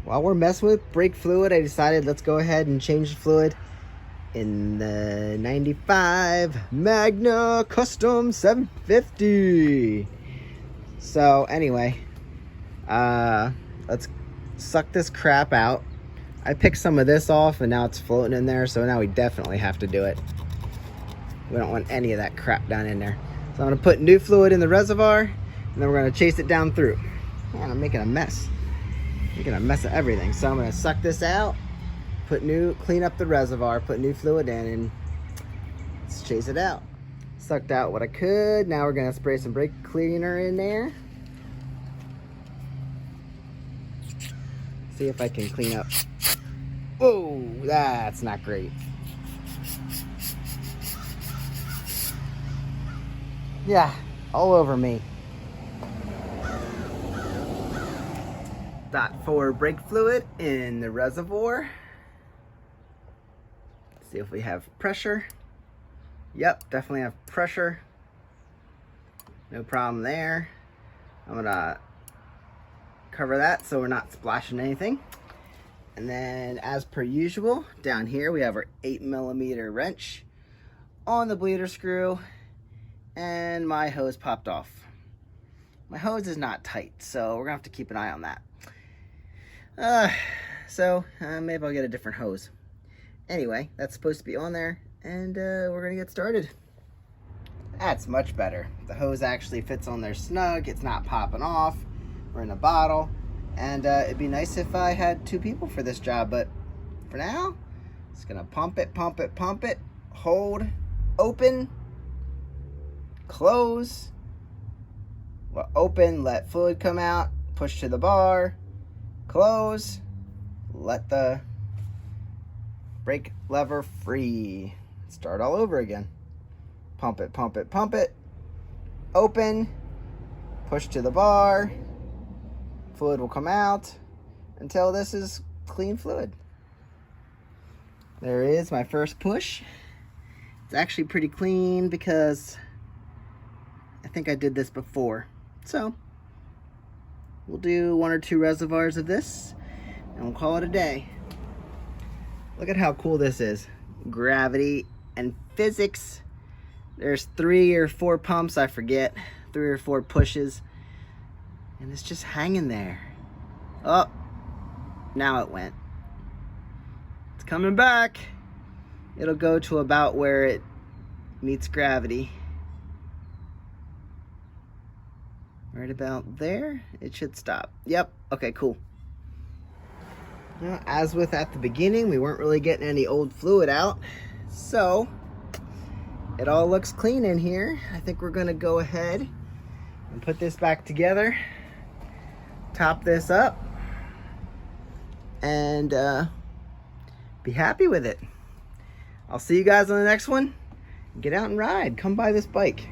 while we're messing with brake fluid, I decided let's go ahead and change the fluid in the 95 Magna Custom 750. So anyway, let's suck this crap out. I picked some of this off and now it's floating in there, so now we definitely have to do it. We don't want any of that crap down in there. So I'm gonna put new fluid in the reservoir and then we're gonna chase it down through. Man, I'm making a mess. Making a mess of everything. So I'm gonna suck this out, clean up the reservoir, put new fluid in, and let's chase it out. Sucked out what I could. Now we're gonna spray some brake cleaner in there. See if I can clean up. Whoa, that's not great. Yeah, all over me. .4 brake fluid in the reservoir. See if we have pressure. Yep, definitely have pressure. No problem there. I'm gonna cover that so we're not splashing anything. And then, as per usual, down here we have our 8mm wrench on the bleeder screw, and my hose popped off. My hose is not tight, so we're gonna have to keep an eye on that. Maybe I'll get a different hose. Anyway, that's supposed to be on there, and we're gonna get started. That's much better. The hose actually fits on there snug. It's not popping off. We're in a bottle, and it'd be nice if I had 2 people for this job, but for now, it's gonna pump it, pump it, pump it, hold, open, close. Well, open, let fluid come out, push to the bar, close, let the brake lever free. Start all over again. Pump it, pump it, pump it. Open, push to the bar. Fluid will come out until this is clean fluid. There is my first push. It's actually pretty clean because I think I did this before. So we'll do 1 or 2 reservoirs of this and we'll call it a day. Look at how cool this is. Gravity and physics. There's 3 or 4 pumps, I forget. 3 or 4 pushes. And it's just hanging there. Oh, now it went. It's coming back. It'll go to about where it meets gravity. Right about there, it should stop. Yep, okay, cool. Now, as with at the beginning, we weren't really getting any old fluid out, so it all looks clean in here. I think we're gonna go ahead and put this back together, top this up, and be happy with it. I'll see you guys on the next one. Get out and ride. Come buy this bike.